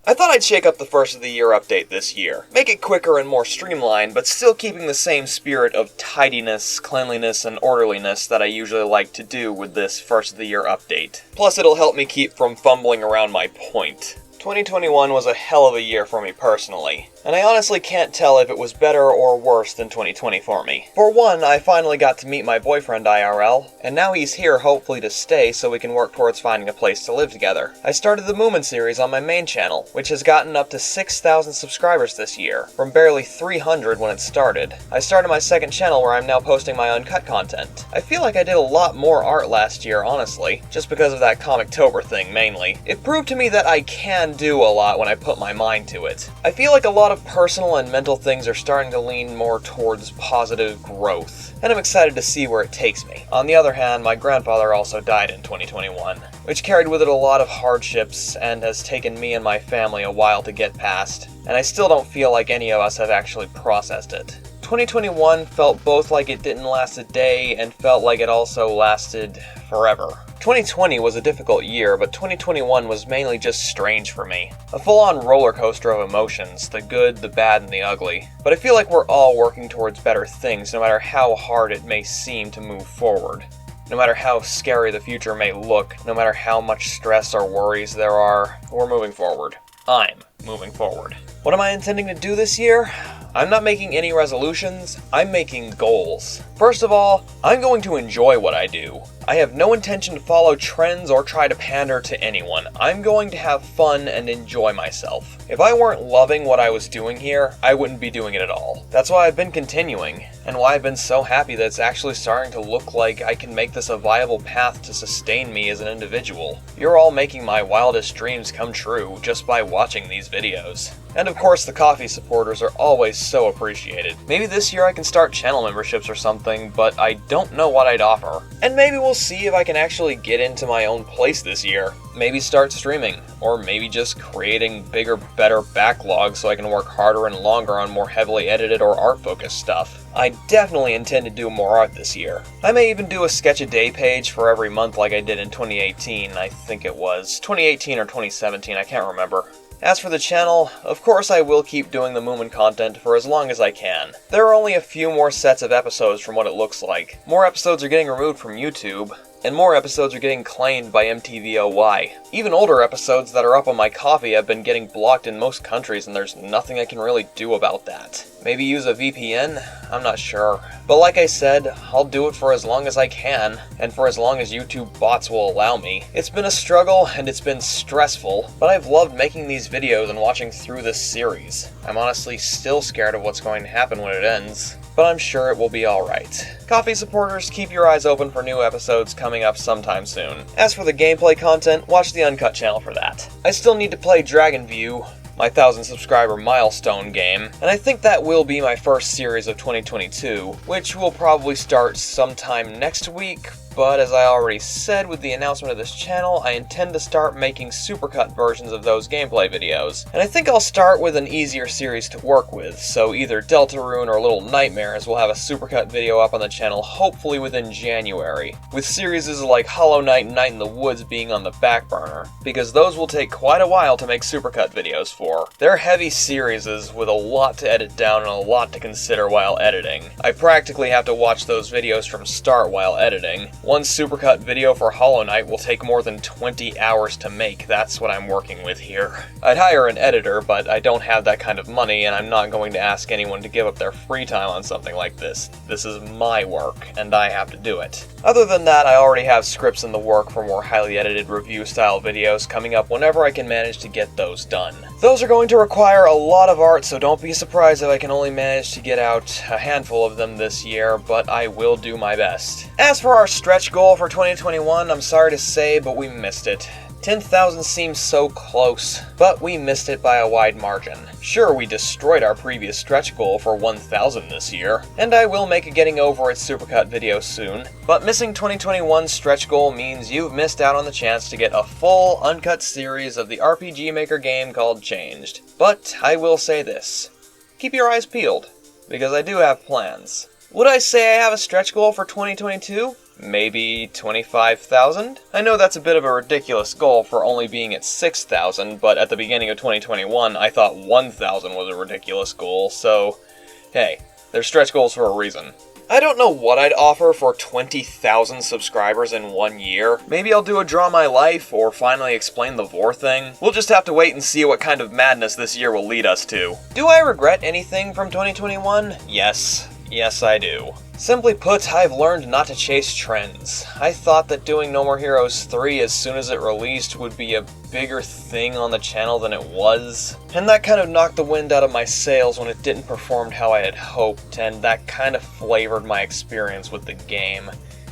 I thought I'd shake up the first of the year update this year. Make it quicker and more streamlined, but still keeping the same spirit of tidiness, cleanliness, and orderliness that I usually like to do with this first of the year update. Plus, it'll help me keep from fumbling around my point. 2021 was a hell of a year for me personally, and I honestly can't tell if it was better or worse than 2020 for me. For one, I finally got to meet my boyfriend IRL, and now he's here hopefully to stay so we can work towards finding a place to live together. I started the Moomin series on my main channel, which has gotten up to 6,000 subscribers this year, from barely 300 when it started. I started my second channel where I'm now posting my uncut content. I feel like I did a lot more art last year, honestly, just because of that Comictober thing mainly. It proved to me that I can do a lot when I put my mind to it. I feel like a lot of personal and mental things are starting to lean more towards positive growth, and I'm excited to see where it takes me. On the other hand, my grandfather also died in 2021, which carried with it a lot of hardships and has taken me and my family a while to get past, and I still don't feel like any of us have actually processed it. 2021 felt both like it didn't last a day and felt like it also lasted forever. 2020 was a difficult year, but 2021 was mainly just strange for me. A full-on roller coaster of emotions, the good, the bad, and the ugly. But I feel like we're all working towards better things, no matter how hard it may seem to move forward. No matter how scary the future may look, no matter how much stress or worries there are, we're moving forward. I'm moving forward. What am I intending to do this year? I'm not making any resolutions, I'm making goals. First of all, I'm going to enjoy what I do. I have no intention to follow trends or try to pander to anyone. I'm going to have fun and enjoy myself. If I weren't loving what I was doing here, I wouldn't be doing it at all. That's why I've been continuing, and why I've been so happy that it's actually starting to look like I can make this a viable path to sustain me as an individual. You're all making my wildest dreams come true just by watching these videos. And of course, the coffee supporters are always so appreciated. Maybe this year I can start channel memberships or something, but I don't know what I'd offer. And maybe we'll see if I can actually get into my own place this year. Maybe start streaming, or maybe just creating bigger, better backlogs so I can work harder and longer on more heavily edited or art-focused stuff. I definitely intend to do more art this year. I may even do a sketch a day page for every month like I did in 2018, I think it was. 2018 or 2017, I can't remember. As for the channel, of course I will keep doing the Moomin content for as long as I can. There are only a few more sets of episodes from what it looks like. More episodes are getting removed from YouTube, and more episodes are getting claimed by MTVOY. Even older episodes that are up on my Coffee have been getting blocked in most countries, and there's nothing I can really do about that. Maybe use a VPN? I'm not sure. But like I said, I'll do it for as long as I can, and for as long as YouTube bots will allow me. It's been a struggle, and it's been stressful, but I've loved making these videos and watching through this series. I'm honestly still scared of what's going to happen when it ends, but I'm sure it will be alright. Coffee supporters, keep your eyes open for new episodes coming up sometime soon. As for the gameplay content, watch the Uncut channel for that. I still need to play Dragon View, my 1,000 subscriber milestone game, and I think that will be my first series of 2022, which will probably start sometime next week. But as I already said with the announcement of this channel, I intend to start making supercut versions of those gameplay videos. And I think I'll start with an easier series to work with, so either Deltarune or Little Nightmares will have a supercut video up on the channel hopefully within January, with series like Hollow Knight and Night in the Woods being on the back burner, because those will take quite a while to make supercut videos for. They're heavy series with a lot to edit down and a lot to consider while editing. I practically have to watch those videos from start while editing. One supercut video for Hollow Knight will take more than 20 hours to make. That's what I'm working with here. I'd hire an editor, but I don't have that kind of money, and I'm not going to ask anyone to give up their free time on something like this. This is my work, and I have to do it. Other than that, I already have scripts in the work for more highly edited review-style videos coming up whenever I can manage to get those done. Those are going to require a lot of art, so don't be surprised if I can only manage to get out a handful of them this year, but I will do my best. As for our stretch goal for 2021, I'm sorry to say, but we missed it. 10,000 seems so close, but we missed it by a wide margin. Sure, we destroyed our previous stretch goal for 1,000 this year, and I will make a getting over it supercut video soon, but missing 2021's stretch goal means you've missed out on the chance to get a full, uncut series of the RPG Maker game called Changed. But I will say this, keep your eyes peeled, because I do have plans. Would I say I have a stretch goal for 2022? maybe 25,000? I know that's a bit of a ridiculous goal for only being at 6,000, but at the beginning of 2021, I thought 1,000 was a ridiculous goal, so hey, they're stretch goals for a reason. I don't know what I'd offer for 20,000 subscribers in 1 year. Maybe I'll do a Draw My Life, or finally explain the vor thing. We'll just have to wait and see what kind of madness this year will lead us to. Do I regret anything from 2021? Yes. Yes, I do. Simply put, I've learned not to chase trends. I thought that doing No More Heroes 3 as soon as it released would be a bigger thing on the channel than it was, and that kind of knocked the wind out of my sails when it didn't perform how I had hoped, and that kind of flavored my experience with the game.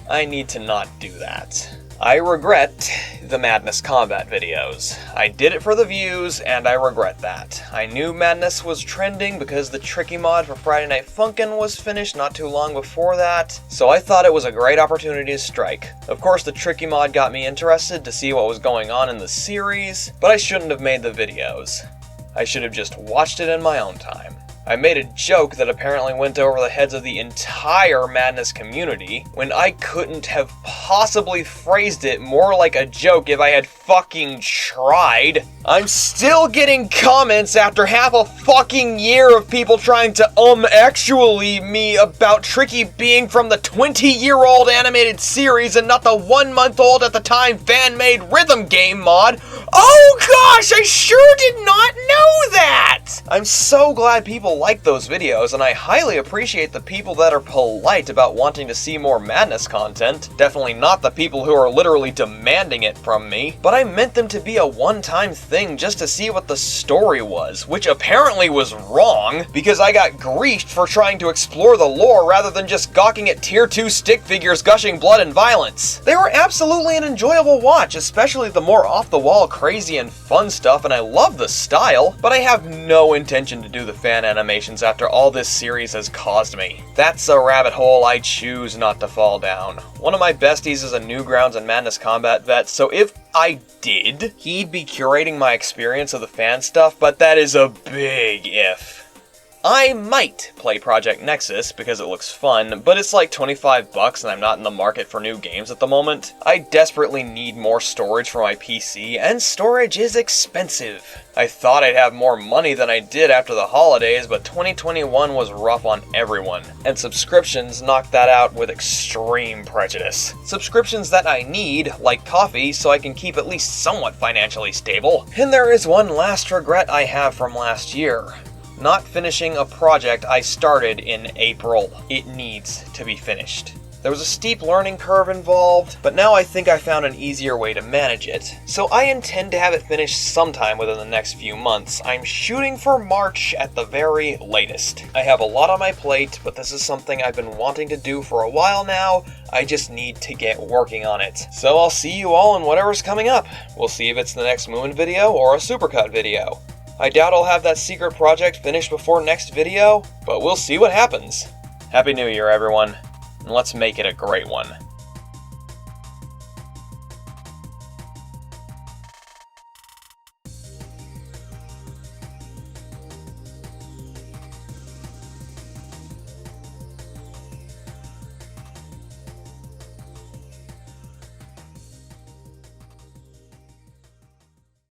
I need to not do that. I regret the Madness Combat videos. I did it for the views, and I regret that. I knew Madness was trending because the Tricky mod for Friday Night Funkin' was finished not too long before that, so I thought it was a great opportunity to strike. Of course, the Tricky mod got me interested to see what was going on in the series, but I shouldn't have made the videos. I should have just watched it in my own time. I made a joke that apparently went over the heads of the entire Madness community, when I couldn't have possibly phrased it more like a joke if I had fucking tried. I'm still getting comments after half a fucking year of people trying to actually me about Tricky being from the 20-year-old animated series and not the 1-month-old at the time fan-made rhythm game mod. Oh gosh, I sure did not know that! I'm so glad people like those videos, and I highly appreciate the people that are polite about wanting to see more Madness content. Definitely not the people who are literally demanding it from me, but I meant them to be a one-time thing just to see what the story was, which apparently was wrong, because I got griefed for trying to explore the lore rather than just gawking at tier 2 stick figures gushing blood and violence. They were absolutely an enjoyable watch, especially the more off-the-wall crazy and fun stuff, and I love the style, but I have no intention to do the fan animations after all this series has caused me. That's a rabbit hole I choose not to fall down. One of my besties is a Newgrounds and Madness Combat vet, so if I did, he'd be curating my experience of the fan stuff, but that is a big if. I might play Project Nexus because it looks fun, but it's like $25 and I'm not in the market for new games at the moment. I desperately need more storage for my PC, and storage is expensive. I thought I'd have more money than I did after the holidays, but 2021 was rough on everyone, and subscriptions knocked that out with extreme prejudice. Subscriptions that I need, like coffee, so I can keep at least somewhat financially stable. And there is one last regret I have from last year. Not finishing a project I started in April. It needs to be finished. There was a steep learning curve involved, but now I think I found an easier way to manage it. So I intend to have it finished sometime within the next few months. I'm shooting for March at the very latest. I have a lot on my plate, but this is something I've been wanting to do for a while now. I just need to get working on it. So I'll see you all in whatever's coming up. We'll see if it's the next Moon video or a Supercut video. I doubt I'll have that secret project finished before next video, but we'll see what happens. Happy New Year, everyone, and let's make it a great one.